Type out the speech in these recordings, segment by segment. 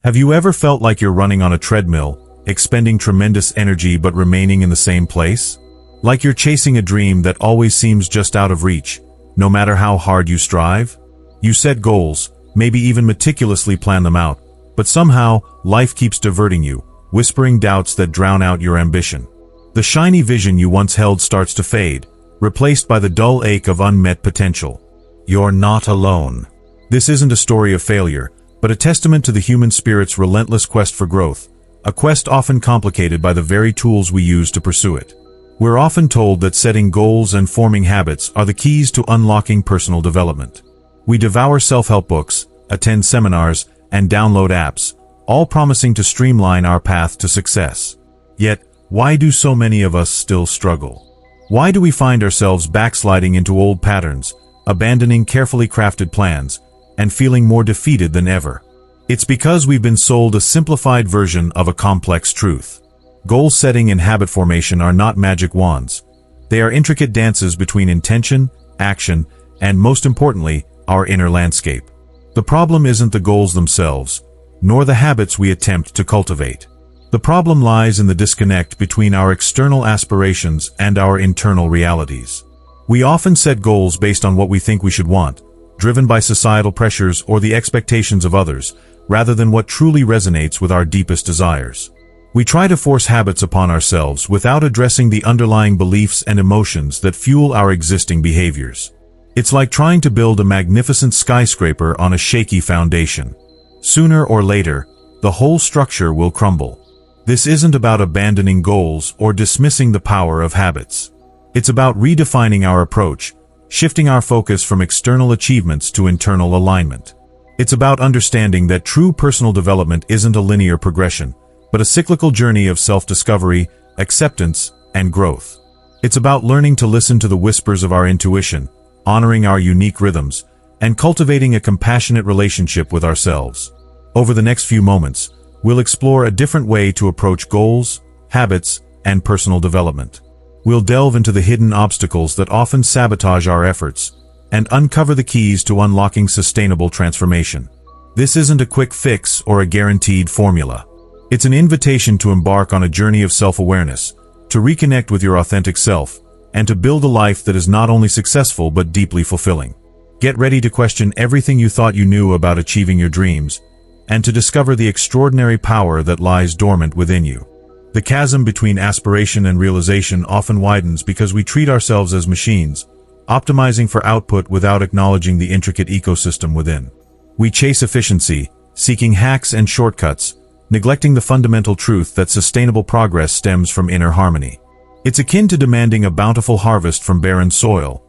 Have you ever felt like you're running on a treadmill, expending tremendous energy but remaining in the same place? Like you're chasing a dream that always seems just out of reach, no matter how hard you strive? You set goals, maybe even meticulously plan them out, but somehow, life keeps diverting you, whispering doubts that drown out your ambition. The shiny vision you once held starts to fade, replaced by the dull ache of unmet potential. You're not alone. This isn't a story of failure, but a testament to the human spirit's relentless quest for growth, a quest often complicated by the very tools we use to pursue it. We're often told that setting goals and forming habits are the keys to unlocking personal development. We devour self-help books, attend seminars, and download apps, all promising to streamline our path to success. Yet, why do so many of us still struggle? Why do we find ourselves backsliding into old patterns, abandoning carefully crafted plans, and feeling more defeated than ever? It's because we've been sold a simplified version of a complex truth. Goal setting and habit formation are not magic wands. They are intricate dances between intention, action, and most importantly, our inner landscape. The problem isn't the goals themselves, nor the habits we attempt to cultivate. The problem lies in the disconnect between our external aspirations and our internal realities. We often set goals based on what we think we should want, driven by societal pressures or the expectations of others, rather than what truly resonates with our deepest desires. We try to force habits upon ourselves without addressing the underlying beliefs and emotions that fuel our existing behaviors. It's like trying to build a magnificent skyscraper on a shaky foundation. Sooner or later, the whole structure will crumble. This isn't about abandoning goals or dismissing the power of habits. It's about redefining our approach, shifting our focus from external achievements to internal alignment. It's about understanding that true personal development isn't a linear progression, but a cyclical journey of self-discovery, acceptance, and growth. It's about learning to listen to the whispers of our intuition, honoring our unique rhythms, and cultivating a compassionate relationship with ourselves. Over the next few moments, we'll explore a different way to approach goals, habits, and personal development. We'll delve into the hidden obstacles that often sabotage our efforts and uncover the keys to unlocking sustainable transformation. This isn't a quick fix or a guaranteed formula. It's an invitation to embark on a journey of self-awareness, to reconnect with your authentic self, and to build a life that is not only successful but deeply fulfilling. Get ready to question everything you thought you knew about achieving your dreams, and to discover the extraordinary power that lies dormant within you. The chasm between aspiration and realization often widens because we treat ourselves as machines, optimizing for output without acknowledging the intricate ecosystem within. We chase efficiency, seeking hacks and shortcuts, neglecting the fundamental truth that sustainable progress stems from inner harmony. It's akin to demanding a bountiful harvest from barren soil.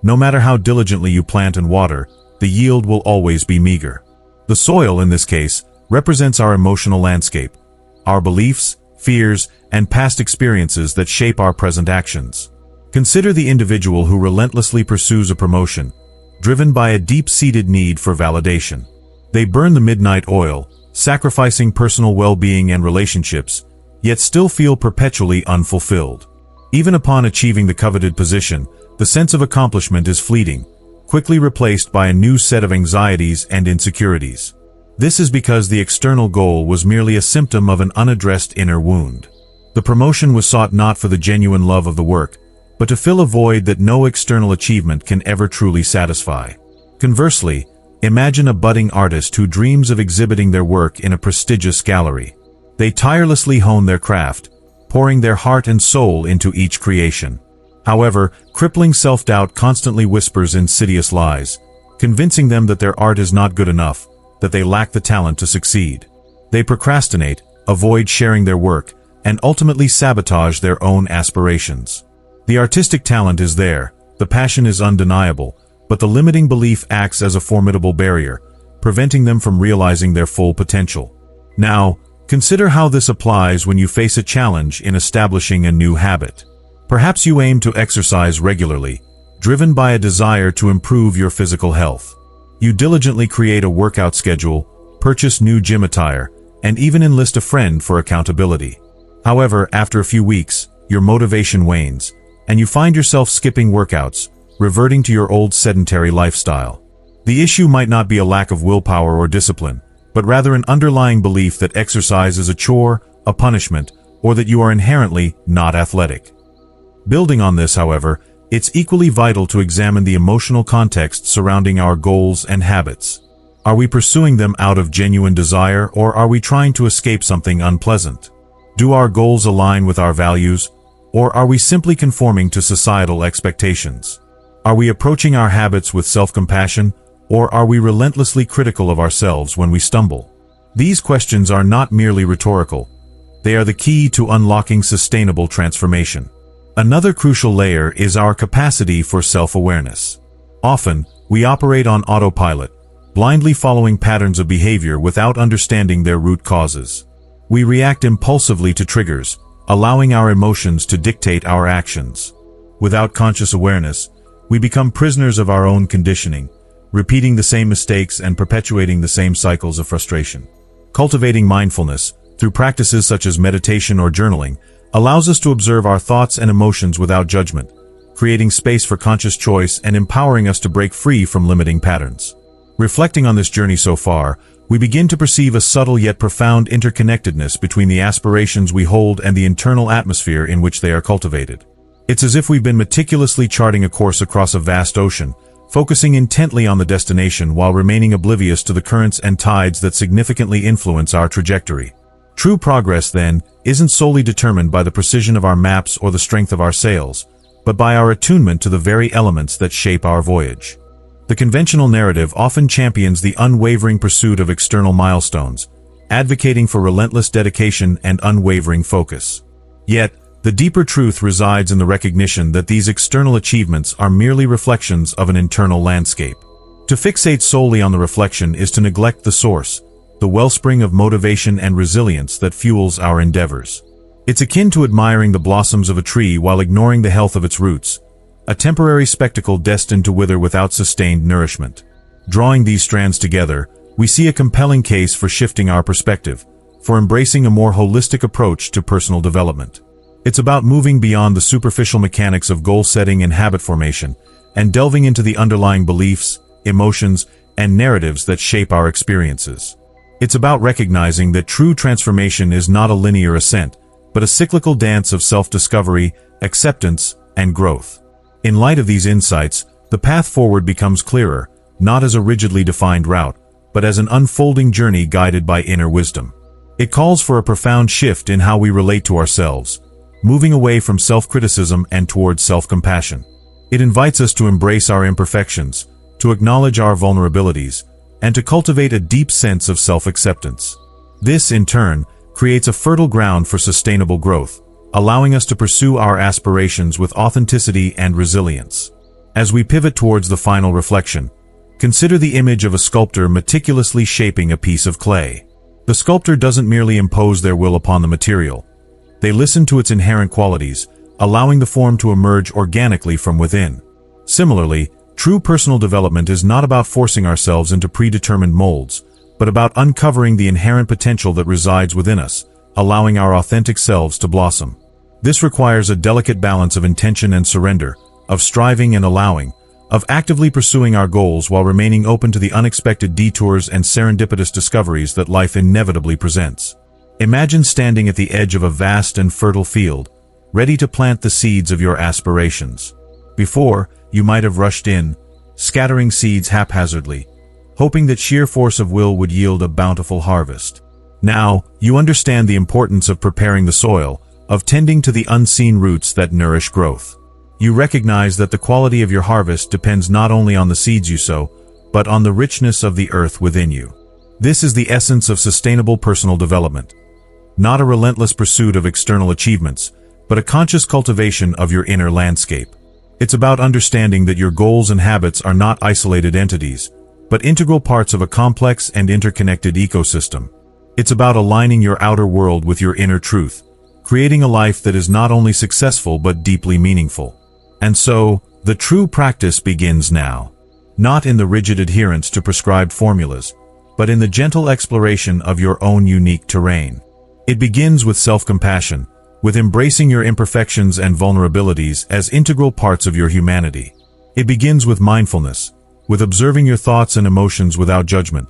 No matter how diligently you plant and water, the yield will always be meager. The soil, in this case, represents our emotional landscape, our beliefs, fears, and past experiences that shape our present actions. Consider the individual who relentlessly pursues a promotion, driven by a deep-seated need for validation. They burn the midnight oil, sacrificing personal well-being and relationships, yet still feel perpetually unfulfilled. Even upon achieving the coveted position, the sense of accomplishment is fleeting, quickly replaced by a new set of anxieties and insecurities. This is because the external goal was merely a symptom of an unaddressed inner wound. The promotion was sought not for the genuine love of the work, but to fill a void that no external achievement can ever truly satisfy. Conversely, imagine a budding artist who dreams of exhibiting their work in a prestigious gallery. They tirelessly hone their craft, pouring their heart and soul into each creation. However, crippling self-doubt constantly whispers insidious lies, convincing them that their art is not good enough, that they lack the talent to succeed. They procrastinate, avoid sharing their work, and ultimately sabotage their own aspirations. The artistic talent is there, the passion is undeniable, but the limiting belief acts as a formidable barrier, preventing them from realizing their full potential. Now, consider how this applies when you face a challenge in establishing a new habit. Perhaps you aim to exercise regularly, driven by a desire to improve your physical health. You diligently create a workout schedule, purchase new gym attire, and even enlist a friend for accountability. However, after a few weeks, your motivation wanes, and you find yourself skipping workouts, reverting to your old sedentary lifestyle. The issue might not be a lack of willpower or discipline, but but rather an underlying belief that exercise is a chore, a punishment, or that you are inherently not athletic. Building on this, however, it's equally vital to examine the emotional context surrounding our goals and habits. Are we pursuing them out of genuine desire, or are we trying to escape something unpleasant? Do our goals align with our values, or are we simply conforming to societal expectations? Are we approaching our habits with self-compassion, or are we relentlessly critical of ourselves when we stumble? These questions are not merely rhetorical. They are the key to unlocking sustainable transformation. Another crucial layer is our capacity for self-awareness. Often, we operate on autopilot, blindly following patterns of behavior without understanding their root causes. We react impulsively to triggers, allowing our emotions to dictate our actions. Without conscious awareness, we become prisoners of our own conditioning, repeating the same mistakes and perpetuating the same cycles of frustration. Cultivating mindfulness, through practices such as meditation or journaling, allows us to observe our thoughts and emotions without judgment, creating space for conscious choice and empowering us to break free from limiting patterns. Reflecting on this journey so far, we begin to perceive a subtle yet profound interconnectedness between the aspirations we hold and the internal atmosphere in which they are cultivated. It's as if we've been meticulously charting a course across a vast ocean, focusing intently on the destination while remaining oblivious to the currents and tides that significantly influence our trajectory. True progress, then, isn't solely determined by the precision of our maps or the strength of our sails, but by our attunement to the very elements that shape our voyage. The conventional narrative often champions the unwavering pursuit of external milestones, advocating for relentless dedication and unwavering focus. Yet, the deeper truth resides in the recognition that these external achievements are merely reflections of an internal landscape. To fixate solely on the reflection is to neglect the source, the wellspring of motivation and resilience that fuels our endeavors. It's akin to admiring the blossoms of a tree while ignoring the health of its roots, a temporary spectacle destined to wither without sustained nourishment. Drawing these strands together, we see a compelling case for shifting our perspective, for embracing a more holistic approach to personal development. It's about moving beyond the superficial mechanics of goal setting and habit formation, and delving into the underlying beliefs, emotions, and narratives that shape our experiences. It's about recognizing that true transformation is not a linear ascent, but a cyclical dance of self-discovery, acceptance, and growth. In light of these insights, the path forward becomes clearer, not as a rigidly defined route, but as an unfolding journey guided by inner wisdom. It calls for a profound shift in how we relate to ourselves, moving away from self-criticism and towards self-compassion. It invites us to embrace our imperfections, to acknowledge our vulnerabilities, and to cultivate a deep sense of self-acceptance. This, in turn, creates a fertile ground for sustainable growth, allowing us to pursue our aspirations with authenticity and resilience. As we pivot towards the final reflection, consider the image of a sculptor meticulously shaping a piece of clay. The sculptor doesn't merely impose their will upon the material. They listen to its inherent qualities, allowing the form to emerge organically from within. Similarly, true personal development is not about forcing ourselves into predetermined molds, but about uncovering the inherent potential that resides within us, allowing our authentic selves to blossom. This requires a delicate balance of intention and surrender, of striving and allowing, of actively pursuing our goals while remaining open to the unexpected detours and serendipitous discoveries that life inevitably presents. Imagine standing at the edge of a vast and fertile field, ready to plant the seeds of your aspirations. Before, you might have rushed in, scattering seeds haphazardly, hoping that sheer force of will would yield a bountiful harvest. Now, you understand the importance of preparing the soil, of tending to the unseen roots that nourish growth. You recognize that the quality of your harvest depends not only on the seeds you sow, but on the richness of the earth within you. This is the essence of sustainable personal development. Not a relentless pursuit of external achievements, but a conscious cultivation of your inner landscape. It's about understanding that your goals and habits are not isolated entities, but integral parts of a complex and interconnected ecosystem. It's about aligning your outer world with your inner truth, creating a life that is not only successful but deeply meaningful. And so, the true practice begins now. Not in the rigid adherence to prescribed formulas, but in the gentle exploration of your own unique terrain. It begins with self-compassion, with embracing your imperfections and vulnerabilities as integral parts of your humanity. It begins with mindfulness, with observing your thoughts and emotions without judgment,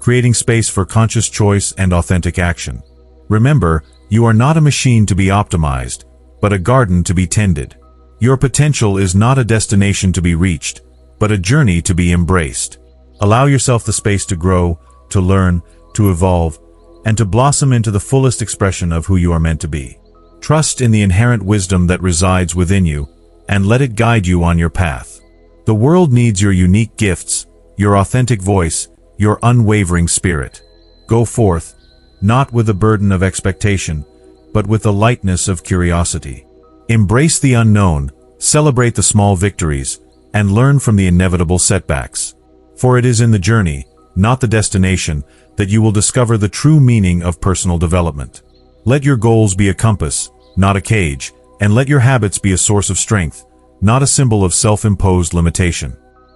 creating space for conscious choice and authentic action. Remember, you are not a machine to be optimized, but a garden to be tended. Your potential is not a destination to be reached, but a journey to be embraced. Allow yourself the space to grow, to learn, to evolve, and to blossom into the fullest expression of who you are meant to be. Trust in the inherent wisdom that resides within you, and let it guide you on your path. The world needs your unique gifts, your authentic voice, your unwavering spirit. Go forth, not with the burden of expectation, but with the lightness of curiosity. Embrace the unknown, celebrate the small victories, and learn from the inevitable setbacks. For it is in the journey, not the destination, that you will discover the true meaning of personal development. Let your goals be a compass, not a cage, and let your habits be a source of strength, not a symbol of self-imposed limitation.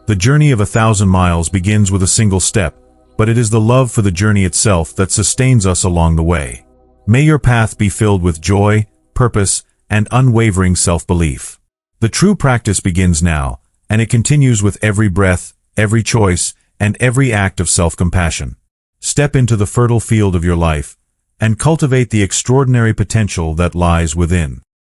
The journey of 1,000 miles begins with a single step, but it is the love for the journey itself that sustains us along the way. May your path be filled with joy, purpose, and unwavering self-belief. The true practice begins now, and it continues with every breath, every choice, and every act of self-compassion. Step into the fertile field of your life, and cultivate the extraordinary potential that lies within.